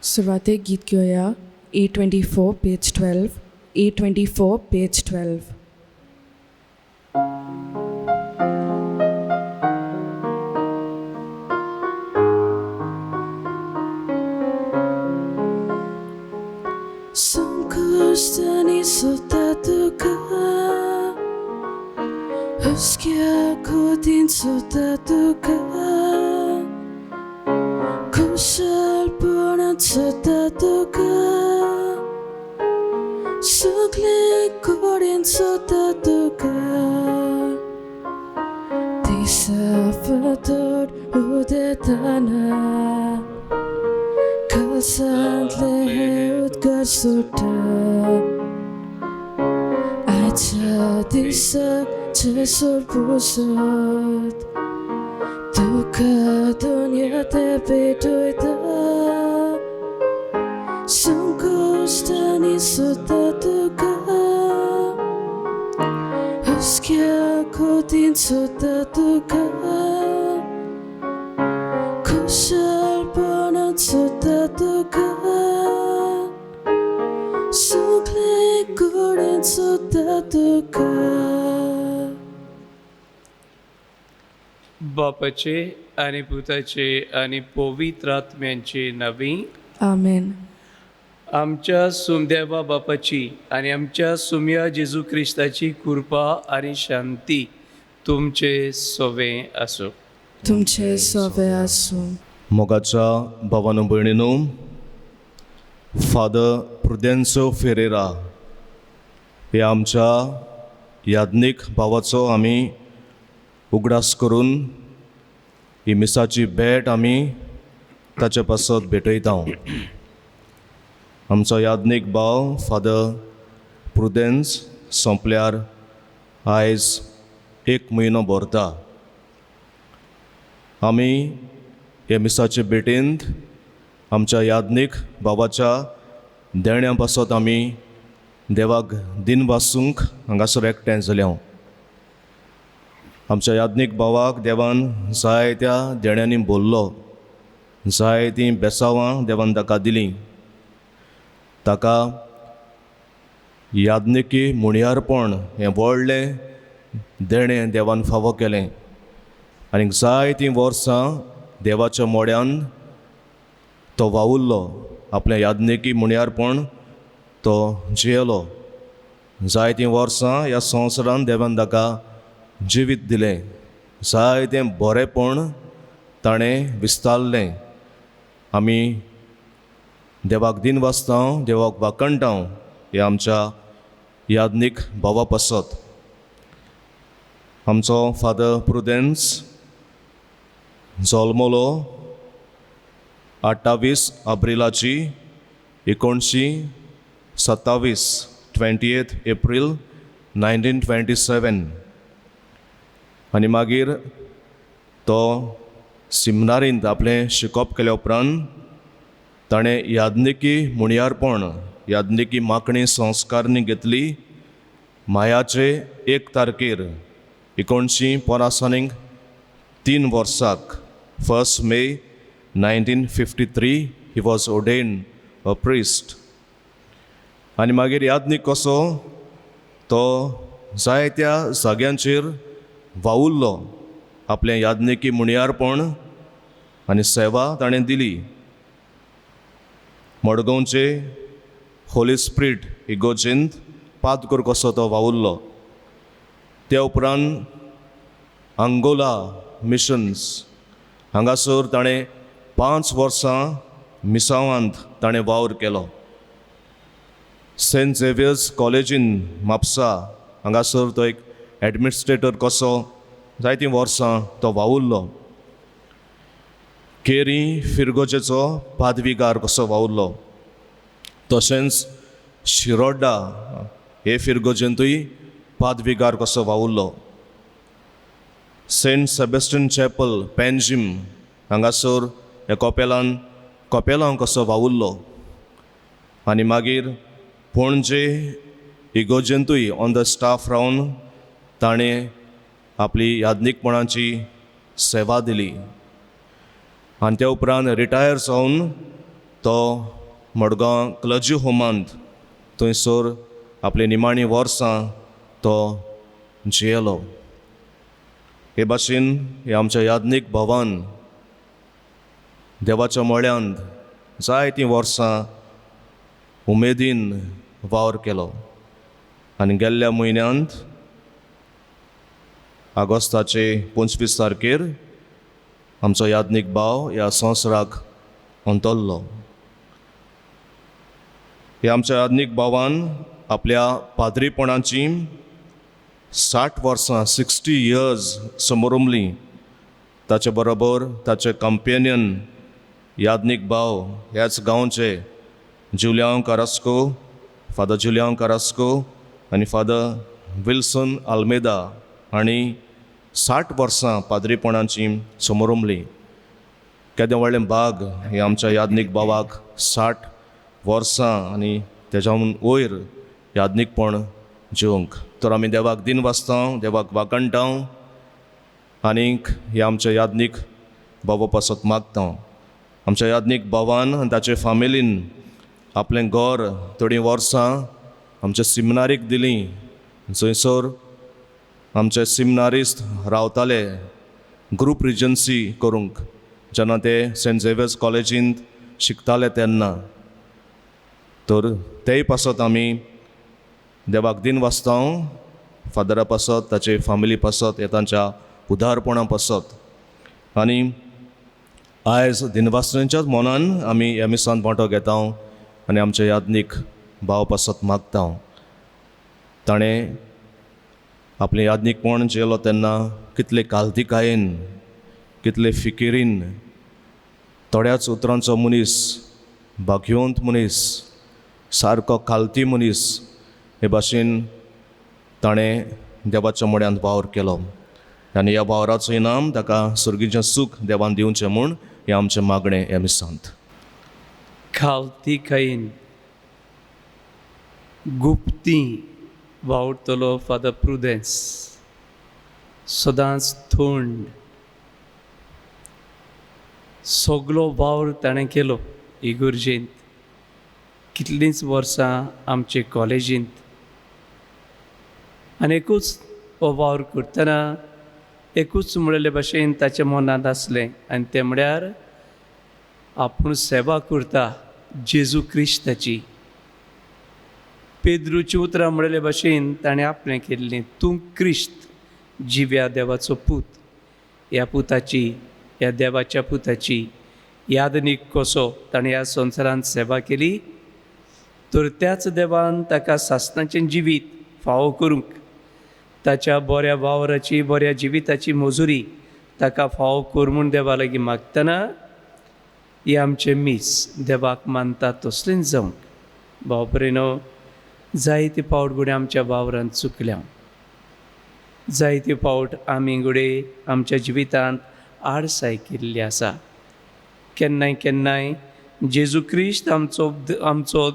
सुरवातेक गीत घेऊया A24 पेज 12. A24 page 12. संकष्टनी सुद्धा तुका हुस्क्याको दिन सुद्धा तुका खुशालपणात सुद्धा तुका सगळे कडेन सुद्धा तुका दिसा फातर उदेताना kalsantले हे उद्गार सुद्धा आजच्या दिसाक जेसूर पुसत तुका दुनियात भेटोयता संकष्टांनी सुद्धा तुका हुस्क्याको दिन सुद्धा तुका खुशालपणात सुद्धा तुका सगळे कडेन सुद्धा तुका. बापाचे आणि पुताचे आणि पवित्र आत्म्यांचे नावी. आमेन. आमच्या सुमदेवा बापाची आणि आमच्या सुम्या जेजू क्रिस्ताची कृपा आणि शांती तुमचे सोवे असो. तुमचे सोवे आसूं. मोगाच्या भावानो भयणीनो, फादर प्रुदेन्सो फेरेरा हे आमच्या याज्ञीक भावाचो आमी उगडास करून ही मिसाची भेट आमी ताचे पासत भेटयता. आमचो याज्ञीक भाव फादर प्रुदेन्स सोंपल्यार आयज 1 म्हयनो भरता. आमी हे मिसाचे भेटेंत आमच्या याज्ञीक भावाच्या देण्या पासत आमी देवाक दिन वासूंक हांगासर एकठांय जाल्या. आमच्या याज्ञीक भावाक देवान जायत्या देण्यांनी भरलो, जायतीं बेसांवां देवान ताका दिलीं. ताका याज्ञिकी मुणयारपण हें व्हडलें देणें देवान फावो केलें आनी जायतीं वर्सां देवाच्या मोड्यान तो वावुरलो. आपलें याज्ञिकी मुणयारपण तो जियेलो. जायतीं वर्सां ह्या संवसारान देवान ताका जिवीत दिलें. जायतें बरेंपण ताणें विस्तारलें. आमी देवाक दिन वाचतां, देवाक वाकणटां हे आमच्या याज्ञीक भावा पासत. आमचो फादर प्रुदेन्स जल्मलो 28 एप्रिलाची 1927, 28 एप्रील 1927. आनी मागीर तो सिमनारींत आपलें शिकप केल्या उपरांत ताणें याज्ञिकी मुणयारपण, याज्ञिकी माकणी संस्कारनी घेतली. मायाचे 1 तारखेर 1953 वर्साक 1 मे 1953 he was ordained a priest. आनी मागीर याज्ञीक कसो तो जायत्या जाग्यांचेर वावुरलो. आपलें याज्ञिकी मुणयारपण आनी सेवा ताणें दिली. मडगांवचे होली स्पिरीट इगोर्जेंत पादकोर कसो तो वावुरलो. ते उपरांत अंगोला मिशन्स हांगासर ताणें 5 वर्सां मिसावांत ताणें वावर केलो. सेंट झेवियर्स कॉलेजीन म्हापसा हांगासर तो एक एडमिनिस्ट्रेटर कसो जायतीं वर्सां तो वावुरलो. केरी फिरगोजेचो पादवीगार कसो वावुरलो. तशेंच शिरोड्डा हे फिरगोजेंतूय पादवीगार कसो वावुरलो. सेंट सेबेस्टियन चॅपल पेनजिम हांगासर हे कोपेलां कसो वावुरलो. आनी मागीर पणजे इगोर्जेंतूय ऑन द स्टाफ रावन ताणें आपली याज्ञिकपणाची सेवा दिली. आनी त्या उपरांत रिटायर जावन तो मडगांव क्लर्जी होमांत थंयसर आपली निमाणी वर्सां तो जियेलो. हे भाशेन हे आमच्या याज्ञीक भावान देवाच्या मळ्यांत जायतीं वर्सां उमेदीन वावर केलो. आनी गेल्ल्या म्हयन्यांत ऑगस्टाचे 25 तारखेर आमचो याज्ञीक भाव ह्या संवसाराक अंतरलो. हे आमच्या याज्ञीक भावान आपल्या पाद्रीपणाची 60 वर्सां 60 इयर्स समोरुमलीं. ताचे बरोबर ताचे कंपेनियन याज्ञीक भाव ह्याच गांवचे Julião Carrasco, father Julião Carrasco आनी फादर विल्सन आल्मेदा हांणी 60 वर्सां पाद्रीपणाची समोरुमलीं. केदें व्हडलें भाग हे आमच्या याज्ञीक भावाक 60 वर्सां आनी तेज्याहून वयर याज्ञीकपण जिवंक. तर आमी देवाक दिन वाजतां, देवाक वाकणटां आनीक हे आमच्या याज्ञीक बाबा पासत मागता. आमच्या याज्ञीक भावान आनी ताचे फामिलीन आपलें घर थोडीं वर्सां आमच्या सिमिनारीक दिलीं. जंयसर आमचे सिमिनारिस्ट रावताले ग्रूप रिजन्सी करूंक जेन्ना ते सेंट झेवियर्स कॉलेजींत शिकताले तेन्ना. तर तेय पासत आमी देवाक दिन वाजता, फादरा पासत, ताचे फामिली पासत, हे तांच्या उदारपणा पासत. आनी आयज दिनवासनाच्याच मनान आमी ह्या मिसांत वांटो घेता आनी आमच्या याज्ञीक भाव पासत मागता. ताणें आपलें याज्ञीकपण जियेलो तेन्ना कितले काल्तिकायेन, कितले फिकिरीन, थोड्याच उतरांचो मनीस, भाग्यवंत मनीस, सारको काल्ती मनीस हे भाशेन ताणें देवाच्या मळ्यांत वावर केलो. आनी ह्या वावराचो इनाम ताका सुर्गीचें सूख देवान दिवचें म्हूण हें आमचें मागणें ह्या मिसांत. खालतीकायेन गुप्ती वावुरतलो फादर प्रुडेन्स, सदांच थंड, सगलो वावर ताणें केलो इगर्जेंत. कितलींच वर्सां आमचे कॉलेजींत. आनी एकूच हो वावर करतना एकूच म्हणले भाशेन ताच्या मनांत आसलें आनी तें म्हळ्यार आपूण सेवा करता जेजू क्रिस्ताची. पेद्रूची उतरां म्हणले भाशेन ताणें आपणें केल्लें, तूं क्रिस्त जिव्या देवाचो पूत. ह्या पुताची, ह्या देवाच्या पुताची यादनीक कसो ताणें ह्या संवसारांत सेवा केली. तर त्याच देवान ताका सासणाचें जिवीत फावो करूंक, ताच्या बऱ्या वावराची, बऱ्या जिविताची मजुरी ताका फावो कर म्हूण देवा लागीं मागतना ही आमचे मीस देवाक मानता तसलें जावंक. भाव भयणो, जायते फावट घडये आमच्या वावरांत चुकल्या. जायते फावट आमी घडये आमच्या जिवितांत आडसाय केल्ली आसा. केन्नाय केन्नाय जेजू क्रिस्त आमचो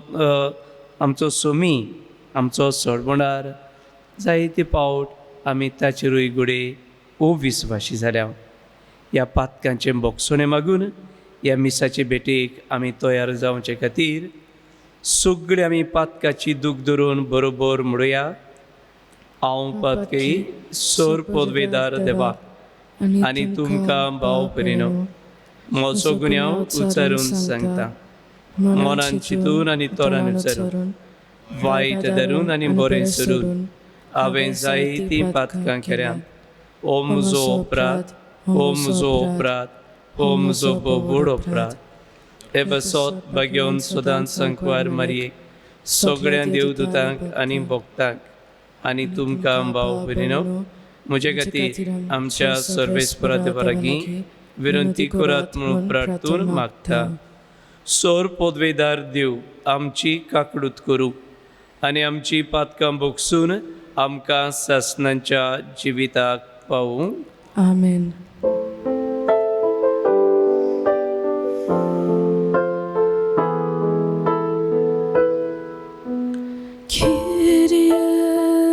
सोमी, आमचो सोडवणार, जायते फावट आमी ताचेरूय घडये अविस्वाशी जाल्या. ह्या पातकांचें बोगसणें मागून ह्या मिसाचे भेटेक आमी तयार जावचे खातीर सगळे आमी पातकाची दूख धरून बरोबर म्हणुया. हांव पातकी सर पदवेदार देवाक आनी तुमकां भाव भयणीनो म्हजो गुन्यांव उच्चारून सांगता. मनान चिंतून आनी तोरान विचारून, वायट धरून आनी बरें सोडून हांवें जायतीं पातकां केल्यात. हो म्हजो अपराध, हो म्हजो अपराध, हो म्हजो व्हड अपराध. हे बसत भाग्यवन सदांच संकवार मारयेक, सगळ्या देवदूतांक आनी भक्तांक आनी तुमकां भाव भयणीनो म्हजे खातीर आमच्या सर्वेस्परा देवा लागीं विनंती करात म्हणून प्रार्थून मागता. सर पदवेदार देव आमची काकडूत करूं आनी आमची पातकां भोगसून आमकां सासणांच्या जिविताक पावूं. आमेन. Kyrie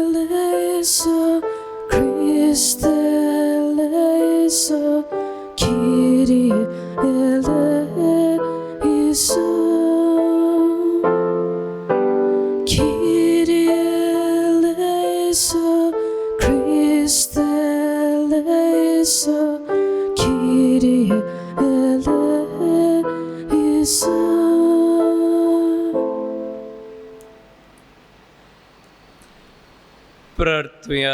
eleison, Christe eleison, Kyrie eleison. दीस प्रार्थुया.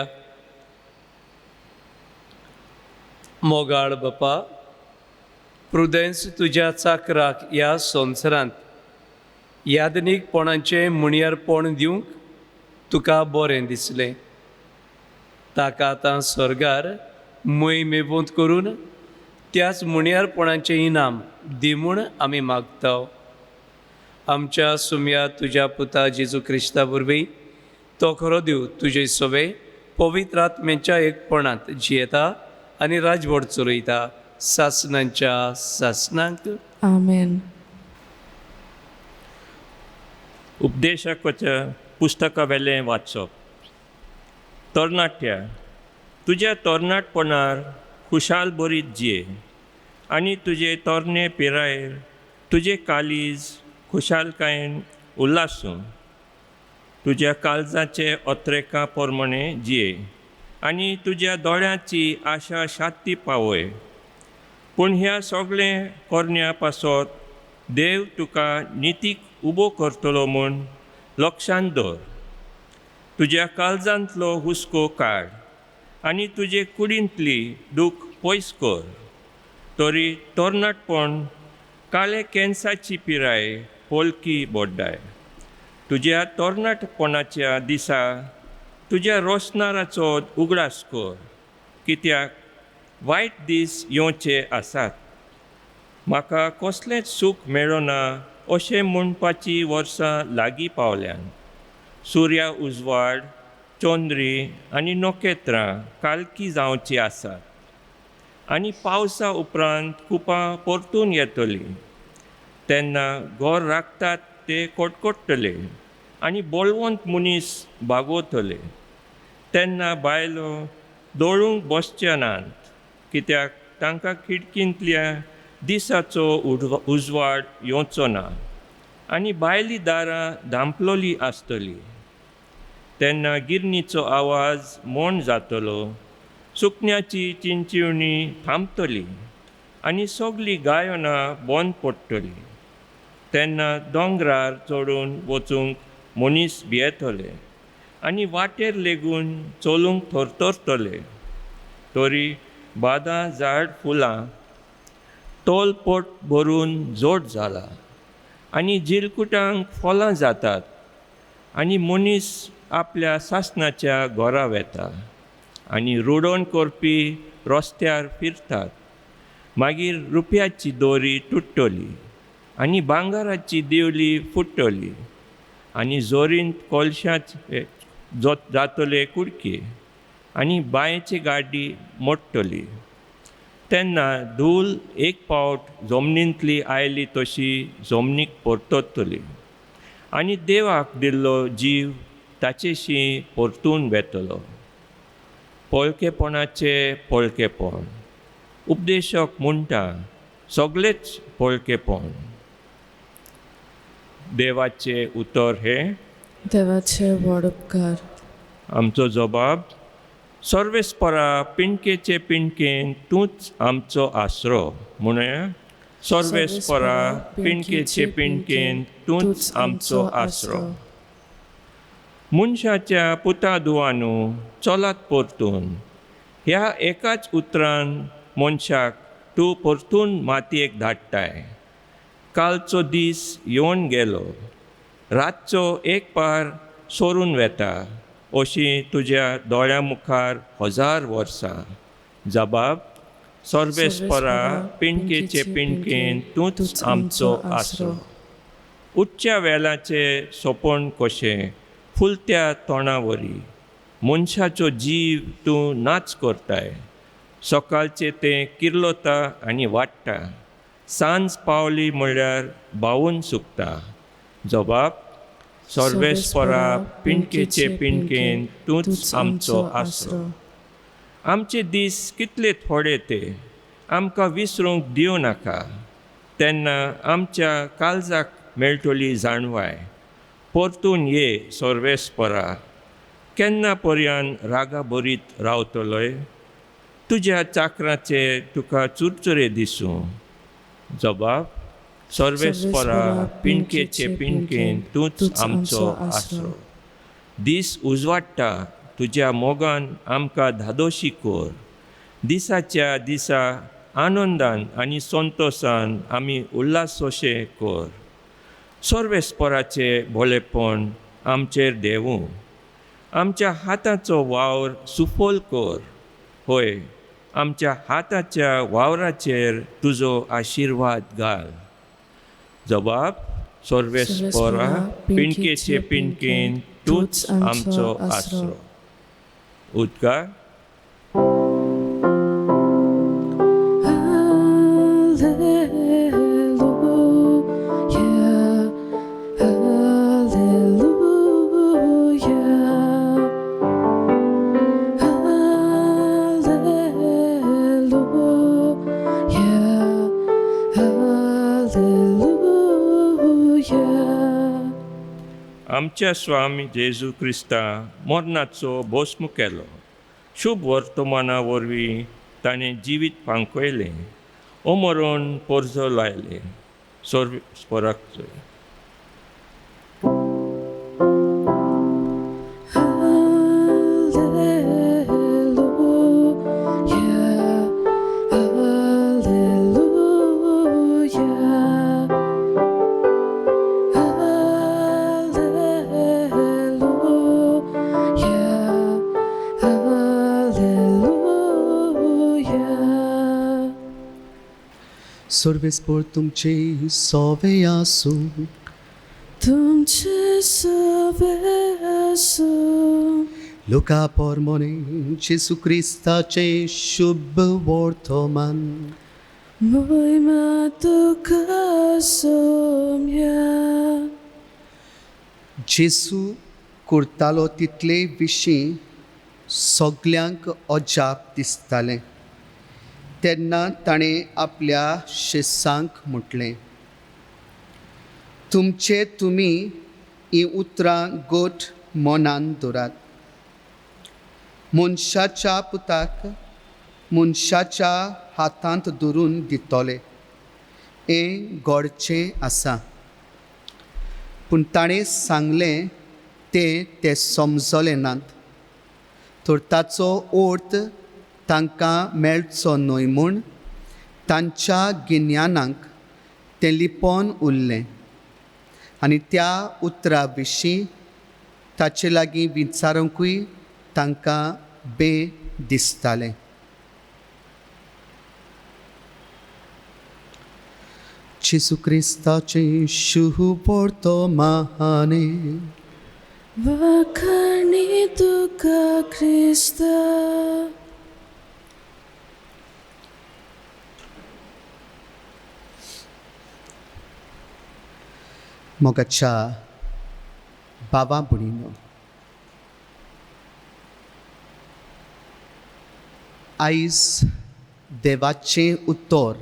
मोगाळ बापा, प्रुडेन्स तुज्या चाकराक ह्या संवसारांत यादनीकपणाचें मुणयारपण दिवंक तुका बरें दिसलें. ताका आतां स्वर्गार मोहिमेबूत करून त्याच मुणयारपणाचें इनाम दी म्हूण आमी मागता. आमच्या सुम्या तुज्या पुता जेजू क्रिस्ता वरवीं तो खरो देव तुजे सोबे पवित्र आत्म्याच्या एकपणांत जियेता आनी राजवट चलयता सासणांच्या सासणांक. आमेन. उपदेशाच्या पुस्तका वेलें वाचप. तरणाट्या, तुज्या तरणाटपणार खुशाल बरीत जिये आनी तुजे तरणे पिरायेर तुजे कालीज खुशालकायेन उल्हासूं. तुज्या काळजाचे अत्रेका पोरमणे जिये आनी तुज्या दोळ्यांची आशा शांती पावय. पूण ह्या सगळें करण्या पासत देव तुका नितीक उबो करतलो म्हूण लक्षांत दवर. तुज्या काळजांतलो हुस्को काड आनी तुजे कुडींतली दूख पयस कर. तरी तरणाटपण काळे कॅन्साची पिराय पोलकी बोड्डाय. तुज्या तरणाटपणाच्या दिसा तुज्या रोसनाराचो उगडास कर, कित्याक वायट दीस येवचे आसात. म्हाका कसलेंच सूख मेळना अशें म्हणपाची वर्सां लागीं पावल्यान. सुर्या उजवाड, चोंद्री आनी नोखेत्रां कालकी जावची आसात आनी पावसा उपरांत कुपां परतून येतलीं. तेन्ना घर राखतात ते कोटकोट्टले आनी बोळवंत मनीस बागोतले. तेन्ना बायलो दोळूंक बसचे नात, कित्याक तांकां खिडकींतल्या दिसाचो उजवाड येवचो ना आनी भायलीं दारां धांपलोलीं आसतलीं. तेन्ना गिरणीचो आवाज मोण जातलो, सुकण्याची चिंचिवणी थांबतली आनी सगळीं गायनां बंद पडटलीं. तेन्ना दोंगरार चडून वचूंक मनीस भियेतले आनी वाटेर लेगून चलूंक थरथरतले. तरी बादां झाड फुलां तोलपोट भरून जोड जाला आनी जिलकुटांक फळां जातात आनी मनीस आपल्या सासणाच्या घरा वेता आनी रुडोवन करपी रस्त्यार फिरतात. मागीर रुपयाची दोरी तुट्टली आनी भांगाराची दिवली फुट्टली आनी जोरींत कोळशाचे जातले कुडके आनी बायेची गाडी मोडटली. तेन्ना धूल एक पावट जमनींतली आयली तशी जमनीक परततली आनी देवाक दिल्लो जीव ताचेशी परतून वेतलो. पळकेपणाचे पळकेपण. उपदेशक म्हणटा सगळेच पळकेपण. देवाचे उतर हे देवाचे व्हड उपकार. आमचो जबाब. सर्वेस्परा पिणकेचे पिणकेन तूंच आमचो आसरो. म्हणूया, सर्वेस्परा पिणकेचे पिणकेन तूंच आमचो आसरो. मनशाच्या पुता दुवानू चलात परतून. ह्या एकाच उतरान मनशाक तूं परतून मातयेक धाडटाय. कालचो दीस येवन गेलो, रातचो एक पार सोरून वेता, अशी तुज्या दोळ्या मुखार 1000 वर्सां. जबाब. सर्वेस्परा पिणकेचे पिणकेन तूंच आमचो आसरो. उच्च्या वेलाचे सोपण कशें फुलत्या तोंडावरी मनशाचो जीव तूं नाच करताय. सकाळचें तें किर्लोता आनी वाडटा, सांज पावली म्हणल्यार भावून सुकता. जबाब. सर्वेस्परा पिणकेचे पिणकेन तूंच आमचो आसरो. आमचे दीस कितले थोडे ते आमकां विसरूंक दिवं नाका. तेन्ना आमच्या काळजाक मेळटली जाणवाय. परतून ये सर्वेस्परा. केन्ना पर्यंत रागा बरीत रावतलोय? तुज्या चाकराचे तुका चुरचुरे दिसूं. जबाब. सर्वेस्परा पिणकेचे पिणकेन तूंच आमचो आसरो. दीस उजवाडटा तुज्या मोगान आमकां धादोशी कोर. दिसाच्या दिसा आनंदान आनी संतोशान आमी उल्हासोशे कोर. सर्वेस्पराचे भोलेपण आमचेर देवूं. आमच्या हाताचो वावर सुफोल कोर. होय, आमच्या हाताच्या वावराचेर तुजो आशिर्वाद घाल. जबाब सर्वेस्परा पिणकेचे पिणकेन तूंच आमचो आसरो. उद्गार आमच्या स्वामी जेजू क्रिस्ता मरणाचो भस्म केलो. शुभ वर्तमाना वरवीं ताणें जिवीत पांकयलें. अमरण परजो लायले. सर्वेस्पराक जय. सर्वेस्पर तुमचे सोवे आसूं. तुमचे सोवे आसूं. लोका पोरमोने जेसू क्रिस्ताचे शुभ वर्तमान. मोहिमा तुका सोम्या. जेसू करतालो तितले विशीं सगल्यांक अजाप दिसतालें. तेन्ना ताणें आपल्या शिष्यांक म्हटलें, तुमचे तुमी ही उतरां गोठ मनान दवरात. मनशाच्या पुताक मनशाच्या हातांत धरून दितले हें घडचें आसा. पूण ताणें सांगलें ते समजले नात. तर ताचो अर्थ तांकां मेळचो न्हय म्हूण तांच्या गिन्यानांक तें लिपोवन उरलें. आनी त्या उतरा विशीं ताचे लागीं विचारूंकूय तांकां दिसतालें. जेसू क्रिस्ताचे शुभ वर्तमाने. वाखाणी तुका क्रिस्ता. मोगाच्या बाबा भयणीनो, आयज देवाचें उतर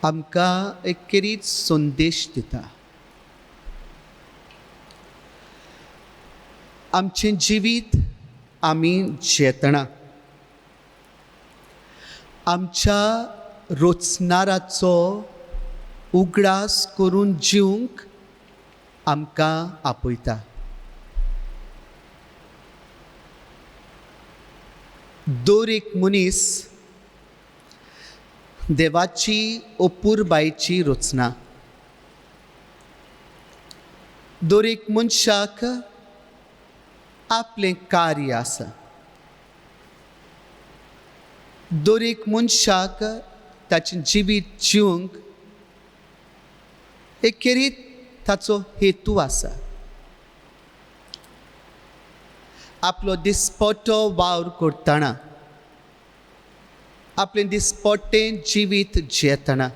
आमकां एक केरीत संदेश दिता. आमचें जिवीत आमी जेतना आमच्या रोचणाराचो उगडास करून जिवंक आमकां आपयता. दर एक मनीस देवाची अपुरबायेची रचना. दर एक मनशाक आपलें कार्य आसा. दर एक मनशाक ताचें जिवीत जिवंक एकेरीत ताचो हेतू आसा. आपलो दिसपट्टो वावर करतना, आपलें दिसपट्टें जिवीत जेतना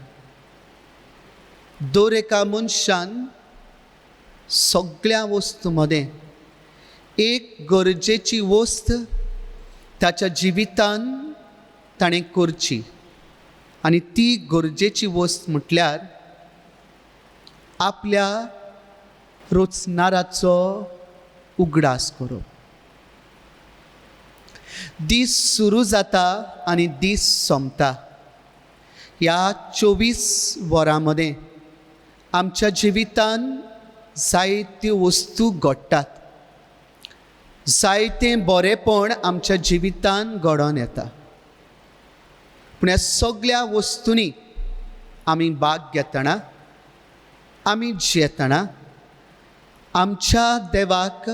दर एका मनशान सगळ्या वस्तू मदें एक गरजेची वस्त ताच्या जिवितान ताणें करची. आनी ती गरजेची वस्त म्हटल्यार आपल्या रोचणाराचो उगडास करप. दीस सुरू जाता आनी दीस सोंपता. ह्या 24 वरांमध्ये आमच्या जिवितान जायत्यो वस्तू घडटात. जायतें बरेपण आमच्या जिवितान घडोवन येता. पूण ह्या सगळ्या वस्तूंनी आमी भाग घेतना, आमी जेतना आमच्या देवाक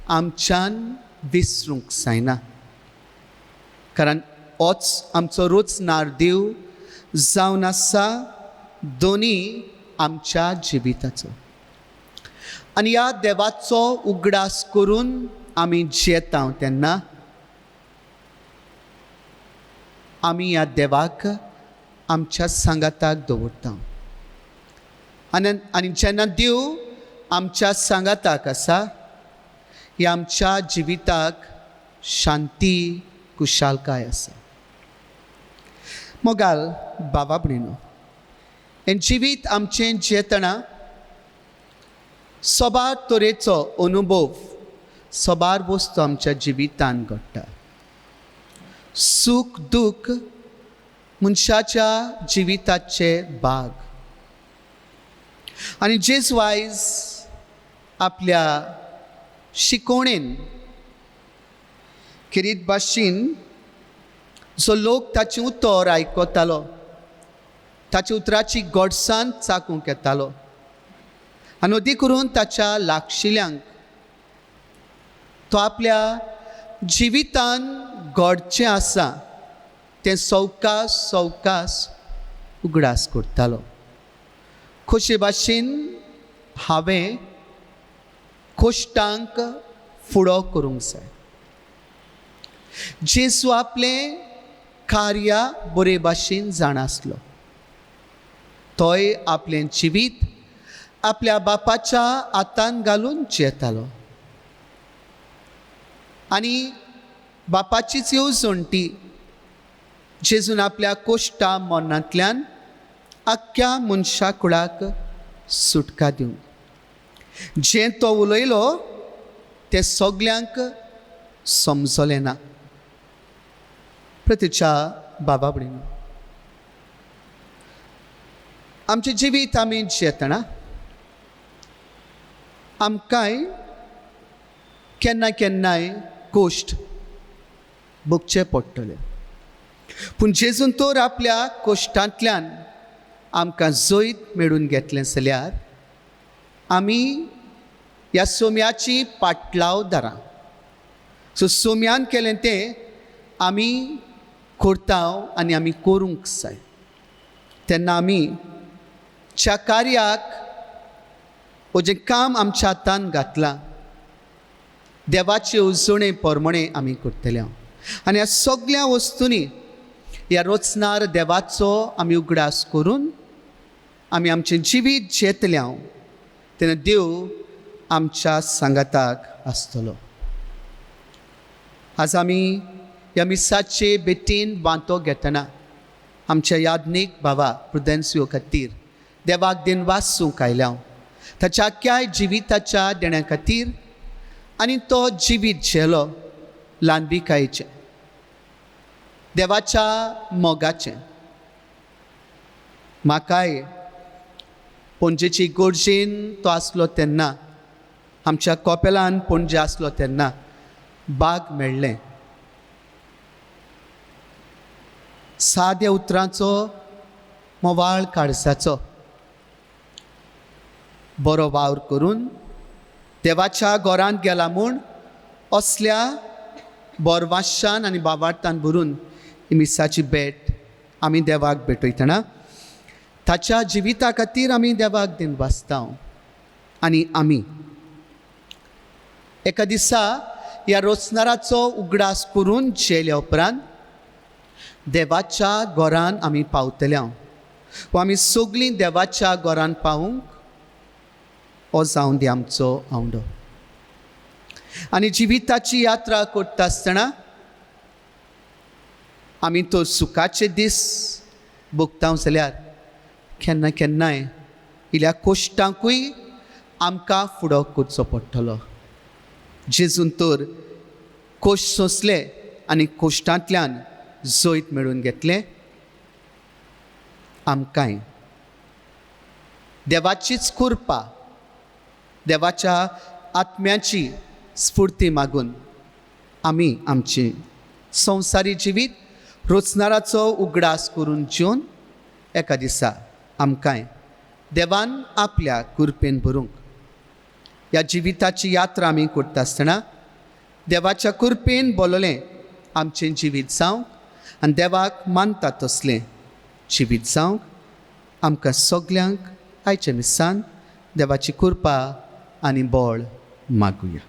आमच्यान विसरूंक जायना. कारण होच आमचो रोजनार देव जावन आसा दोनी आमच्या जिविताचो. आनी ह्या देवाचो उगडास करून आमी जेता तेन्ना आमी ह्या देवाक आमच्या सांगाताक दवरता. आनी जेन्ना देव आमच्या सांगाताक आसा, ही आमच्या जिविताक शांती कुशालकाय आसा. मोगाल बाबा भयणीनो, हे जिवीत आमचें जेतना सोबार तरेचो अनुभव, सोबार वस्तू आमच्या जिवितान घडटा. सूख दूख मनशाच्या जिविताचे भाग. आनी जेजू आयज आपल्या शिकोवणेन खेरीत भाशेन जो लोक ताचें उतर आयकतालो, ताच्या उतराची गोडसाण चाखूंक येतालो, आनी अदी करून ताच्या लागशिल्यांक तो आपल्या जिवितान घडचें आसा तें सवकास सवकास उगडास करतालो. खोशे भाशेन हांवें कोश्टांक फुडो करूंक जाय. जेजू आपलें कार्य बरे भाशेन जाणासलो. तोय आपलें जिवीत आपल्या बापाच्या हातान घालून जेतालो. आनी बापाचीच येवजणटी जेजून आपल्या कोश्टा मरणांतल्यान आख्ख्या मनशा कुळाक सुटका दिवंक. जें तो उलयलो तें सगल्यांक समजलें ना. प्रतीच्या बाबा भयणीनो, आमचें जिवीत आमी जेतना आमकांय केन्ना केन्नाय कोश्ट भोगचे पडटले. पूण जेजून तर आपल्या कोश्टांतल्यान आमकां जैत मेळून घेतलें जाल्यार आमी ह्या सोम्याची पाटलाव धरा. सो सोम्यान केलें तें आमी करता आनी आमी करूंक जाय. तेन्ना आमी ज्या कार्याक वो जें काम आमच्या हातान घातलां देवाचे उजवणे प्रमाणे आमी करतले. आनी ह्या सगळ्या वस्तूंनी ह्या रोचनार देवाचो आमी उगडास करून आमी आमचें जिवीत जेतले तेन्ना देव आमच्या सांगाताक आसतलो. आज आमी ह्या मिसाचे बेटीन वांटो घेतना आमच्या याज्ञीक बाबा प्रुदेन्सियो खातीर देवाक दिनवासूंक आयल्या. ताच्या आख्या जिविताच्या देण्या खातीर आनी तो जिवीत जेलो ल्हानविकायेचें, देवाच्या मोगाचें. म्हाकाय पणजेची गोरजेन तो आसलो तेन्ना, आमच्या कोपेलान पणजे आसलो तेन्ना भाग मेळ्ळें. साद्या उतरांचो मोवाळ काळजाचो बरो वावर करून देवाच्या घरांत गेला म्हूण असल्या बोरवाशान आनी बाबार्थान भरून ही मिसाची भेट आमी देवाक भेटयतना ताच्या जिविता खातीर आमी देवाक दिनवासता. आनी आमी एका दिसा ह्या रोचनाराचो उगडास करून जेल्या उपरांत देवाच्या घरान आमी पावतले. वा आमी सगळीं देवाच्या घरान पावूंक हो जावन दी आमचो आवडो. आनी जिविताची यात्रा करता आसतना आमी तो सुखाचे दीस भोगता जाल्यार केन्ना केन्नाय इल्या कोश्टांकूय आमकां फुडो करचो पडटलो. जेजून तर कोश्ट सोंसले आनी कोश्टांतल्यान जैत मेळून घेतलें. आमकांय. देवाचीच कृपा, देवाच्या आत्म्याची स्फूर्ती मागून आमी आमची संवसारी जिवीत रोचणाराचो उगडास करून जिवन एका दिसा आमकांय देवान आपल्या कृपेन भरूंक. ह्या जिविताची यात्रा आमी करता आसतना देवाच्या कृपेन बोललें आमचें जिवीत जावंक आनी देवाक मानता तसलें जिवीत जावंक आमकां सगल्यांक आयच्या मिसान देवाची कृपा आनी बळ मागुया.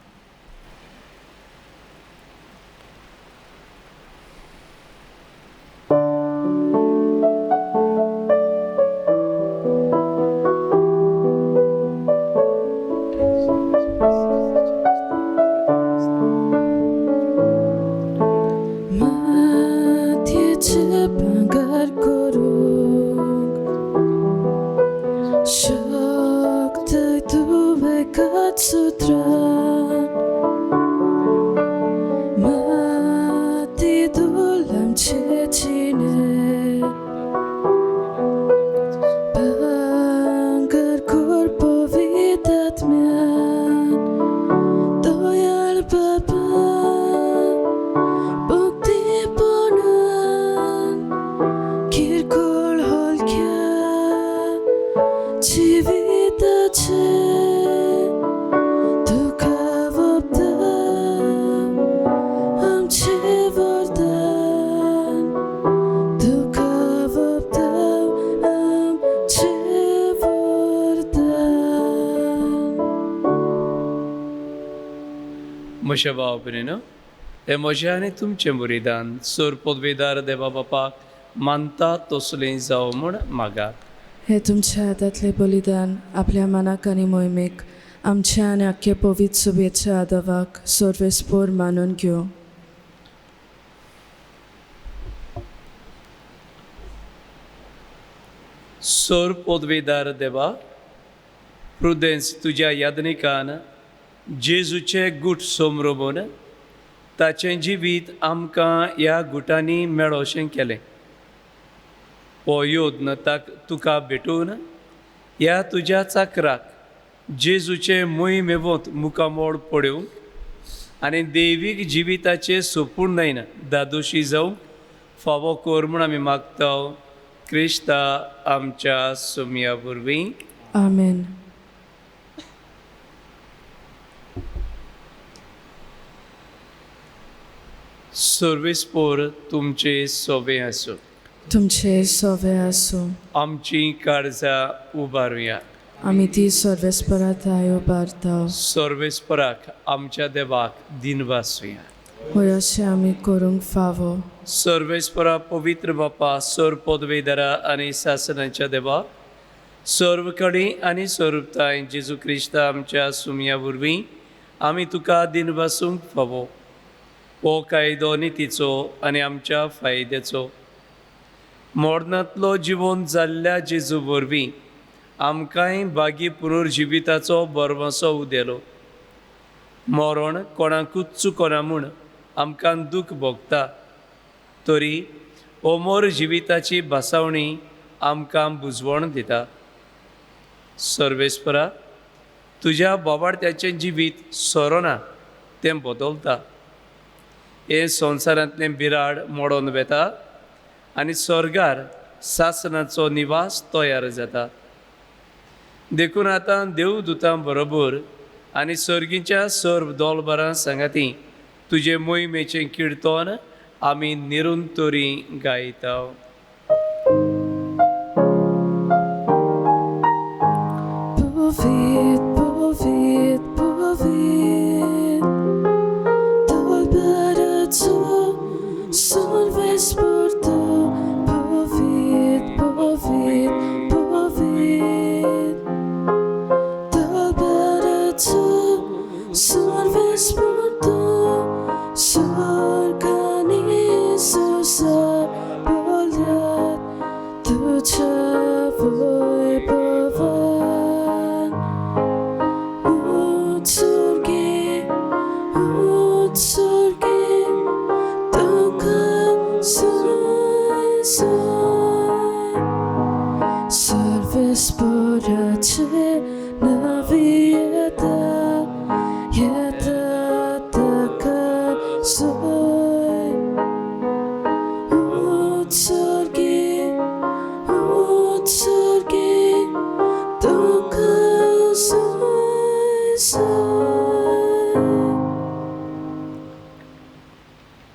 Matyece bangar korung Şaktay tuve katsutran Mati dulam çeçine Bangar korpo vidatmyan Doyal baba Bukti bonan Kirkol holkya Civitace Tukavopta Amche vordan Tukavopta Amche vordan. म्हज्या भाव भयणीनो, हे म्हजें आनी तुमचें मुरीदान सोर पदवेदार देवा बापाक मानता तसलें जावं म्हूण मागात. हे तुमच्या हातांतले बलिदान आपल्या मनाक आनी मोहिमेक आमच्या आनी आख्खे पवित्र सुबेच्या आदावाक सर्वेस्पोर मानून घेवं. सोर पदवेदार देवा, प्रुदेन्स तुज्या यादनिकान जेजूचें गुट सोमरोबून ताचें जिवीत आमकां ह्या गुटांनी मेळोशें केलें. हो योद्न तुका भेटून ह्या तुज्या चाकराक जेजूचे मोहिमेवंत मुखामोड पडूंक आनी दैवीक जिविताचे सोपूर्णयन दादोशी जावंक फावो कर म्हूण आमी मागता क्रिस्ता आमच्या सोमया वरवीं. आमेन. सर्वेस्पोर तुमचे सोबे आसूं. तुमचे सोवे आसूं. आमची काळजां उबारुया. आमी ती सर्वेस्पराताय उबारताव. सर्वेस्पराक आमच्या देवाक दिनवासुया. होय अशें आमी करूंक फावो. सर्वेस्परा पवित्र बापा, सर पदवेदारा आनी शासनाच्या देवा, सर्वकडी आनी सर्वताय जेजू क्रिस्ता आमच्या सुमया वरवीं आमी तुका दिनवासूंक फावो. हो कायदो नितीचो आनी आमच्या फायद्याचो मोडनांतलो जिवन जाल्ल्या जेजू वरवीं आमकांय बागी पुनर्जिविताचो बरवसो उदेलो. मरण कोणाकूच चुकोना म्हूण आमकां दूख भोगता, तरी अमर जिविताची भासावणी आमकां बुजवण दिता. सर्वेस्परा, तुज्या बोवाड्याचें जिवीत सोरोना तें बदलता. हे संवसारांतलें बिराड मोडोन वेता आनी स्वर्गार सासनाचो निवास तयार जाता. देखून आतां देवदूतां बरोबर आनी सर्गीच्या सर्व दोलबारां सांगाती तुजे मोहिमेचें किर्तन आमी निरंतरी गायता. Povid, povid, povid Dolbaraco Solvesporto Povid, povid, povid Dolbaraco Solvesporto Sorganisosa Bolde सर्वेस्पराचे नावी येता ताका सोय उत्सर्गी तुका सोय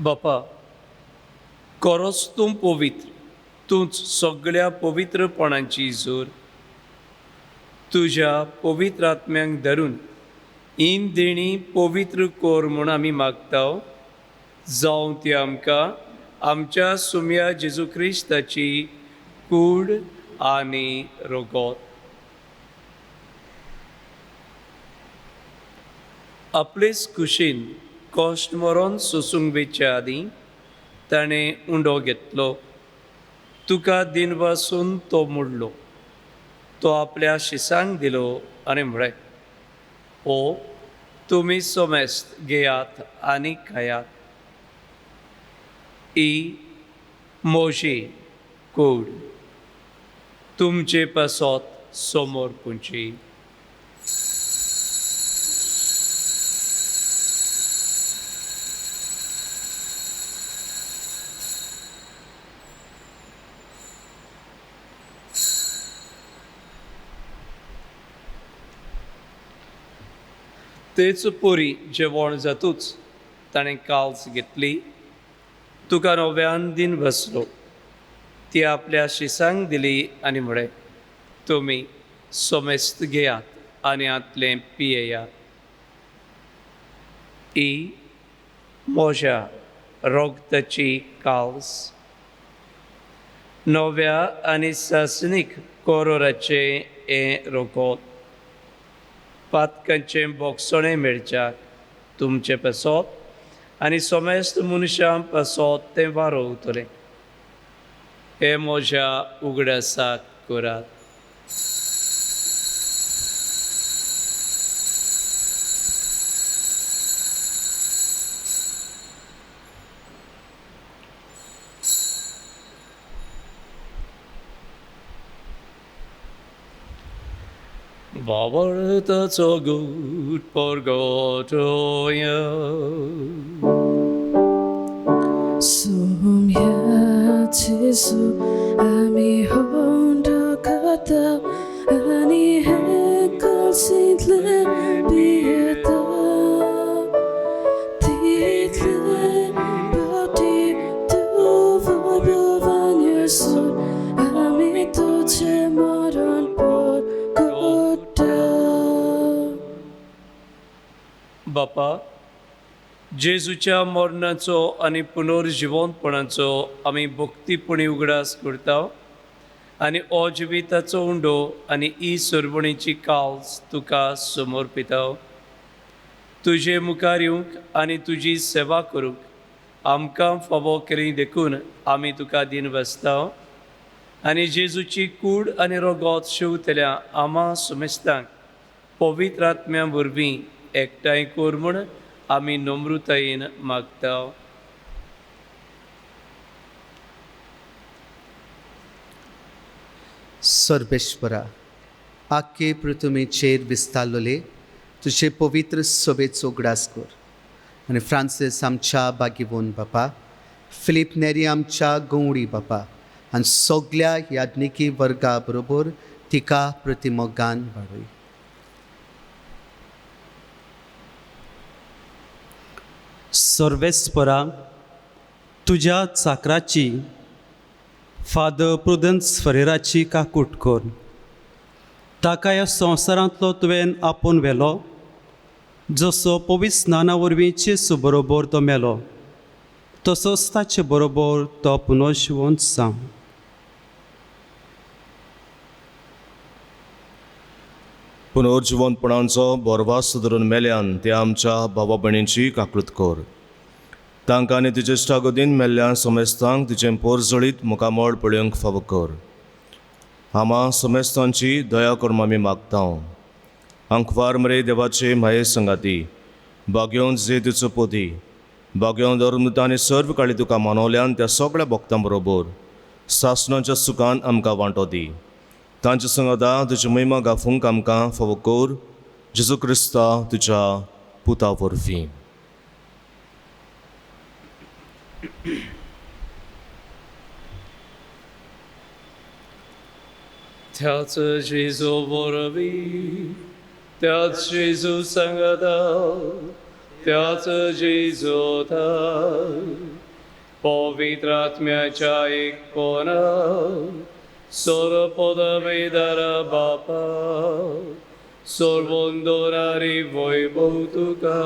बापा, खरोच तूं पवित्र, तूंच सगळ्या पवित्रपणांची जोर. तुज्या पवित्र आत्म्यांक धरून इन देणी पवित्र कोर म्हूण आमी मागता. जावं ती आमकां आमच्या सुम्या जेजू क्रिस्ताची कूड आनी रोगोत. आपलेच कुशीन कश्ट मरोन सोसूंक वेच्या आदीं ताणें उंडो घेतलो. तुका दिनपासून तो मोडलो. तो आपल्या शिसांक दिलो आनी म्हळें, ओ तुमी सोमेस्त घेयात आनी खायात. ही मोजी कूड. तुमचे पासत समोर पुंची. तेच पोरी जेवण जातूच ताणें काल्स घेतली. तुका नव्यान दिन बसलो. ती आपल्या शिसांक दिली आनी म्हळें, तुमी सोमेस्त घेयात आनी आतलें पियेयात. ही म्हज्या रोगताची काल्स. नव्या आनी सासणीक कोरोराचें हें रोगोत. पातकांचें बोगसणें मेळच्याक तुमचे पासत आनी सोमेस्त मनशां पासत तें वारोवतलें. हे म्हज्या उगडासाक करात. Bawartaco gut porgotoja. Sumia Jesu ami honda kata ani hekal sintle bieta title bauti tu vobovan Jesu ami toche moron por kota. बापा, जेजूच्या मरणाचो आनी पुनर्जिवंतपणाचो आमी भक्तीपणी उगडास करता आनी अजिविताचो उंडो आनी ही सरवणीची काल्स तुका समर्पिता. तुजे मुखार येवंक आनी तुजी सेवा करूंक आमकां फावो केली देखून आमी तुका दिन बसता आनी जेजूची कूड आनी रोगोत शिवतल्या आमा सुमेस्तांक पवित्र आत्म्या वरवीं एकठांय कोर म्हूण आमी नम्रतायेन मागता. सर्वेश्वरा, आख्खे पृथ्वीचेर विस्तारलोले तुजे पवित्र सभेचो उगडास कर आनी फ्रांसीस आमच्या बागीवोन बापा, फिलीप नेरी आमच्या गवळी बापा आनी सगळ्या याज्ञिकी वर्गा बरोबर तिका प्रतिमोगान वाडय. सर्वेस्परा, तुज्या चाकराची फादर प्रुदन्स फरेराची काकूट कर. ताका ह्या संवसारांतलो तुवें आपोवन व्हेलो, जसो पवित्र स्नाना वरवीं जेसू बरोबर तो मेलो, तसोच ताचे बरोबर तो पुनर्जिवंत जावं. पुनर्जिवंतपणाचो बोरवास धरून मेल्यान ते आमच्या भावा भयणींची काकूट कर. तांकां आनी तिचे इश्टागतीन मेल्ल्या समेस्तांक तिचें पोरजळीत मुखामळ पळोवंक फावो कर. आमा समेस्तांची दया करून आमी मागता. अंकवार मरे देवाचे माये संगाती, बाग्योन जे तिचो पोती, बाग्योन धर्मतांनी सर्व काळी तुका मानवल्यान त्या सगळ्या भक्तां बरोबर सासणाच्या सुखान आमकां वांटो दी. तांचे संगदा तुजी महिमा गाफूंक आमकां फावो कोर जेजू क्रिस्ता तुज्या पुता वरवीं. त्याच जेजू वरवीं, त्याच जेजू संगदा, त्याच जेजू थंय, पवित्र आत्म्याच्या एकपणा, सर्व पदवीधर बापा, सर्वोंदोरारी वैभव तुका,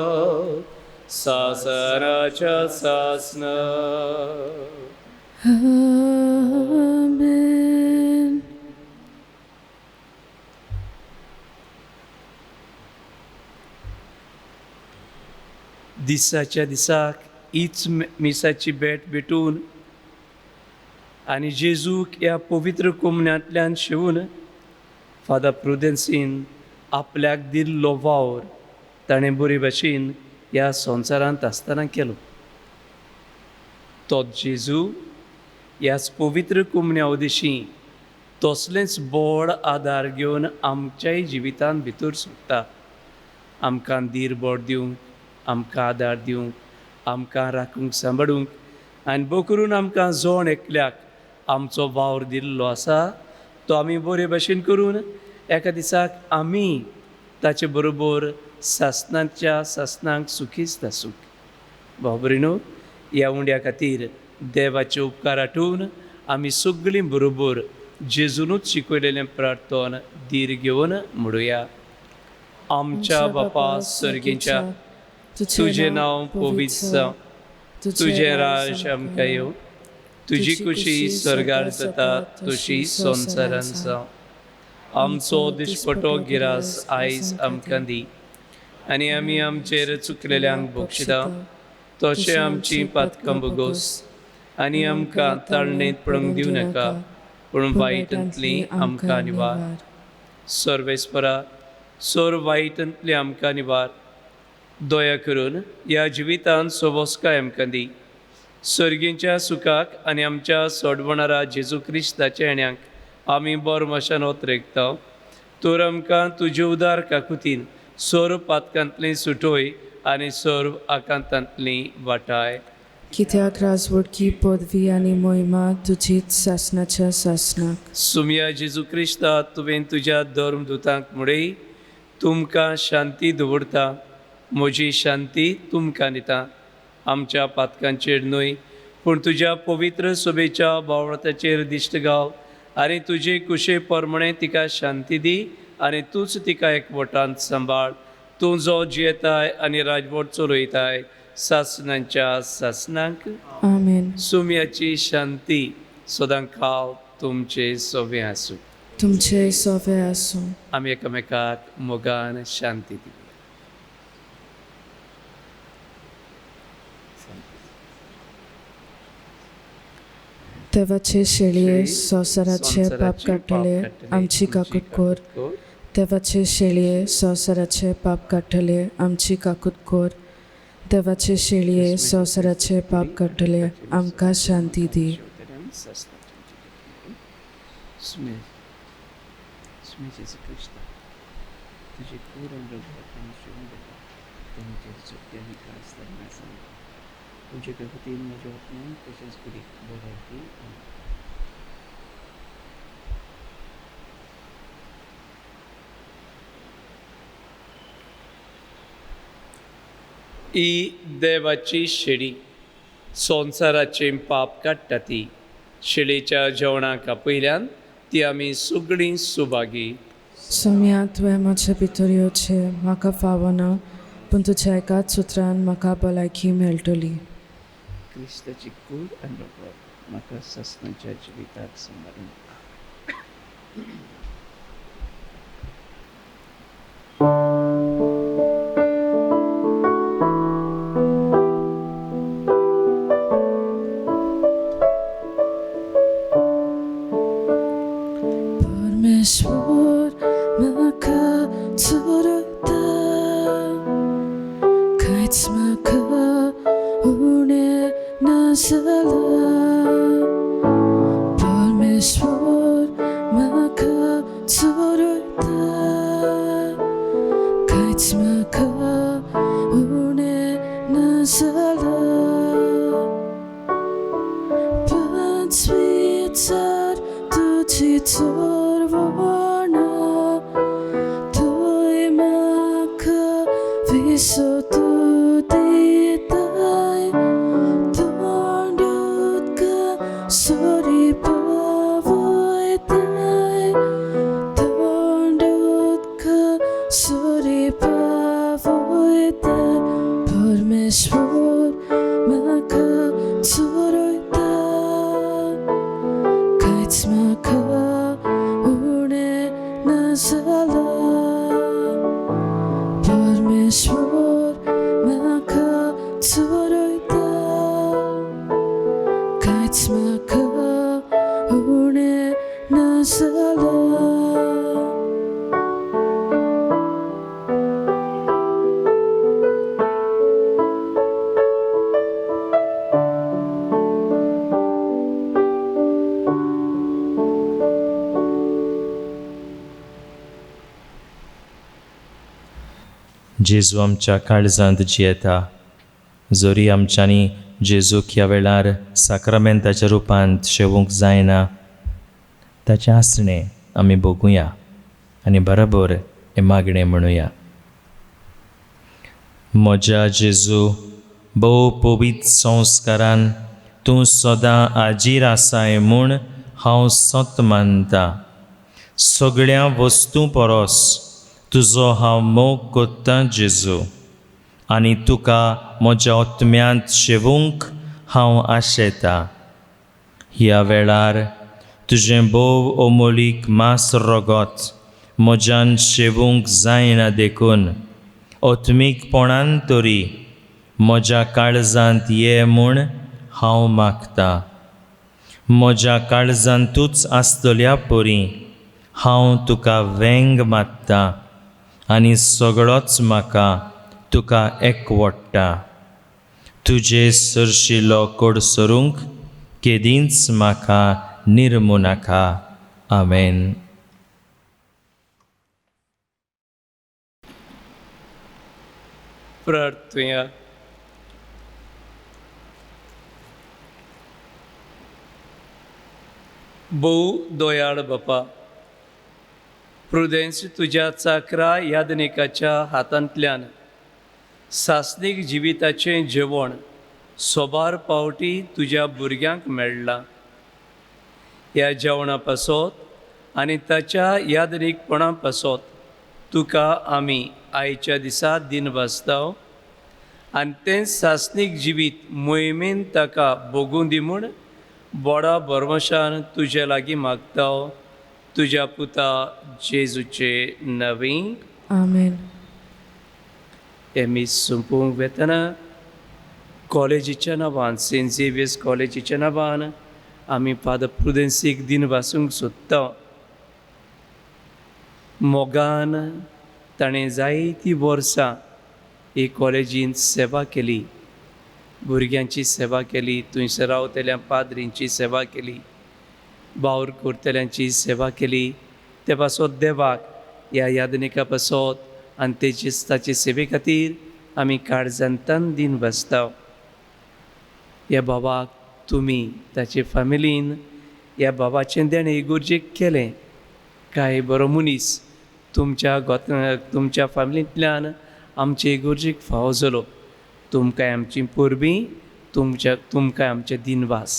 सासनाच्या सासना. आमेन. दिसाच्या दिसाक हीच मिसाची भेट भेटून आनी जेजूक ह्या पवित्र कोमण्यांतल्यान शिवून फादर प्रुदन्सीन आपल्याक दिल्लो वावर ताणें बरे भाशेन ह्या संवसारांत आसतना केलो. तो जेजू ह्याच पवित्र कोमण्या उदेशी तसलेंच बोड आदार घेवन आमच्याय जिवितांत भितर सुट्टा. आमकां धीर दिवंक, आमकां आदार दिवंक, आमकां राखूंक सांबाळूंक आनी बो करून आमकां जोण एकल्याक आमचो वावर दिल्लो आसा तो आमी बरे भाशेन करून एका दिसाक आमी ताचे बरोबर सासणाच्या सासणांक सुखीच आसूंक. भाव भयणो, ह्या उंड्या खातीर देवाचे उपकार आठवून आमी सगळीं बरोबर जेजूनूच शिकयलेलें प्रार्थन धीर घेवन म्हणुया. आमच्या बापा सर्गेच्या, तुझें नांव पवित्र जावं, तुझें राज आमकां येवं, तुजी कुशी स्वर्गार जाता तशी संवसारांत जावं. आमचो दिसपटो गिरास आयज आमकां दी, आनी आमी आमचेर चुकलेल्यांक बक्षिता तशें आमची पातकां बगोस, आनी आमकां ताळणेंत पडूंक दिवं नाका, पूण वायटांतली आमकां निवार. सर्वेस्परा, सोर वायटांतली आमकां निवार. दया करून ह्या जिवितांत सोबोसकाय आमकां दी. सर्गेच्या सुखाक आनी आमच्या सोडवणारा जेजू क्रिस्ताच्या येण्याक आमी बोरमाशान ओतरेकता. तर आमकां तुजे उदार काकुतीन सर्व पातकांतली सुटोय आनी सर्व आकांतांतली वाटाय. कित्याक राजवडकी पदवी आनी मोहिमा तुजीच सासणाच्या सासणाक. सुमया जेजू क्रिस्ता, तुवें तुज्या धर्मदुतांक म्हणय, तुमकां शांती दवरता, म्हजी शांती तुमकां दिता. आमच्या पातकांचेर न्हय, पूण तुज्या पवित्र सोबेच्या बावळाताचेर दिश्ट घाल, आनी तुजे कुशे परमणे तिका शांती दी, आनी तूंच तिका एकवटांत सांबाळ. तूं जो जियेताय आनी राजवट चलयताय सासणांच्या सासणांक. आमेन. सुमयाची शांती सदांकाळ तुमचे सोबे आसूं. तुमचे सोवे आसूं. आमी एकामेकाक मोगान शांती दिवया. देवाचे शेळये संवसाराचे पाप काडटले आमची काकूट कोर. देवाचे शेळये संवसाराचे पाप काडटले आमची काकूट कोर. देवाचे शेळये संवसाराचे पाप काडटले आमकां शांती दी. ही देवाची शेळी संवसाराचे पाप काडटा ती. शेळीच्या जेवणाक पयल्यान ती आमी सगळीं सुभागी. सोम्या, तुवें म्हजे भितर येवचें म्हाका फावना, पूण तुज्या एकाच सुत्रान म्हाका भलायकी मेळटली. क्रिस्ताची कूड आनी रगत म्हाका सासणाच्या जिविताक सांबाळून. परमेश्वर म्हाका चोरता, कांयच म्हाका उणें ना जालां. परमेश्वर म्हाका झाला परमेश्वर म्हाका चोरयता कांयच म्हाका उणें ना जालां जेजू आमच्या काळजांत जियेता जोरी आमच्यांनी जेजूक ह्या वेळार साक्रामेंताच्या रुपांत शेवूंक जायना ताचें आसणें आमी भोगुया आनी बरोबर हें मागणें म्हणुया. म्हज्या जेजू भोव पवित्र संस्कारान तूं सदां आजीर आसाय म्हूण हांव सत मानता. सगळ्या वस्तू परस तुजो हांव मोग कोत्तां जेजू आनी तुका म्हज्या आत्म्यांत शेवूंक हांव आशेतां. ह्या वेळार तुजें भोव अमोलीक मास रगत म्हज्यान शेवूंक जायना देखून आत्मीकपणान तरी म्हज्या काळजांत ये म्हूण हांव मागतां. म्हज्या काळजांतूच आसतल्या परी हांव तुका वेंग मात्तां आनी सगळोच म्हाका तुका एकवडटा. तुजे सरशिलो कोडसरूंक केदींच म्हाका निर्मू नाका. आमेन. प्रार्थया. भोव दोयाळ बापा, प्रुडेन्स तुज्या चाकरा यादनिकाच्या हातांतल्यान सासणीक जिविताचें जेवण सोबार पावटी तुज्या भुरग्यांक मेळ्ळां. ह्या जेवणा पासत आनी ताच्या यादनीकपणा पासत तुका आमी आयच्या दिसा दिन वाचताव आनी तें सासणीक जिवीत मोहिमेन ताका भोगूं दी म्हूण बोडा बरमशान तुजे लागीं मागताव तुज्या पुता जेजूचे नवी. आमेन. एम संपूंक वेतना कॉलेजीच्या नांवान सेंट झेवियर्स कॉलेजीच्या नांवान आमी फादर प्रुडेन्सीक दिन वाचूंक सोदता. मोगान ताणें जायतीं वर्सां ही कॉलेजींत सेवा केली, भुरग्यांची सेवा केली, थंयसर रावतल्या पाद्रींची सेवा केली, बावर करतल्यांची सेवा केली. ते पासत देवाक ह्या यादनिका पासत आनी तेची ताचे सेवे खातीर आमी काळजांतान दिन वाचता. ह्या बाबाक तुमी ताचे फॅमिलीन ह्या बाबाचें देणें इगोर्जेक केलें. कांय बरो मनीस तुमच्या फॅमिलींतल्यान आमचे इगोर्जेक फावो जालो. तुमकां आमची परबीं, तुमकां आमचें दिनवास.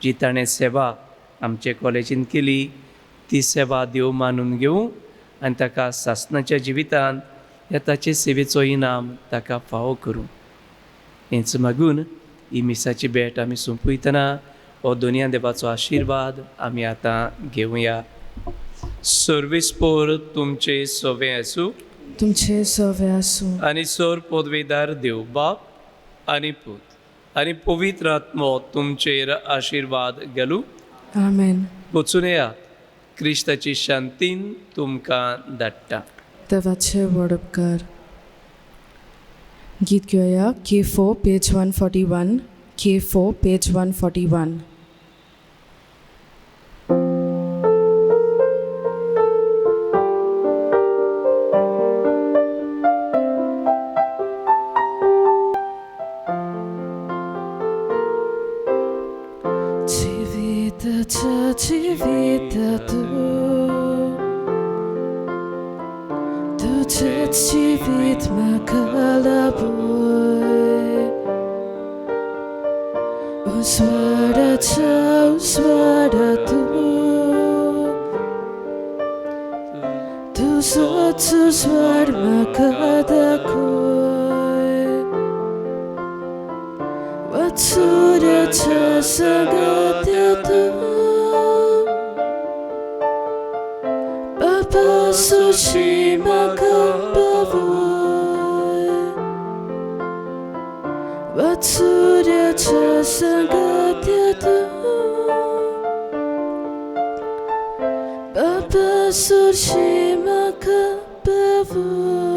जी ताणें सेवा आमचे कॉलेजीन केली ती सेवा देव मानून घेवं आनी ताका सासणाच्या जिवितांत ह्या ताचे सेवेचो इनाम ताका फावो करूं. हेंच मागून ही मिसाची भेट आमी सोंपयतना हो दोनया देवाचो आशिर्वाद आमी आतां घेवया. सर्वेस्पोर तुमचे सोवे आसूं. तुमचे सवे आसूं. आनी सर पदवेदार देव बाप आनी पूत आनी पवित्र आत्मो तुमचेर आशिर्वाद घालूं. आमेन. वचून येयात. क्रिस्ताची शांतीन तुमकां धाडटा. देवाचे व्हड उपकार. गीत घेवया K4 page 141. K4 page 141. Civita tu, tuझेच जीवित म्हाका बोय. उजवाडाच्या उजवाडात तुझोच उजवाड म्हाका दाखय. वाचुऱ्याच्या सगात्यांत Papa 소심한 바보에 와투려 저상 같아도 바보 소심한 바보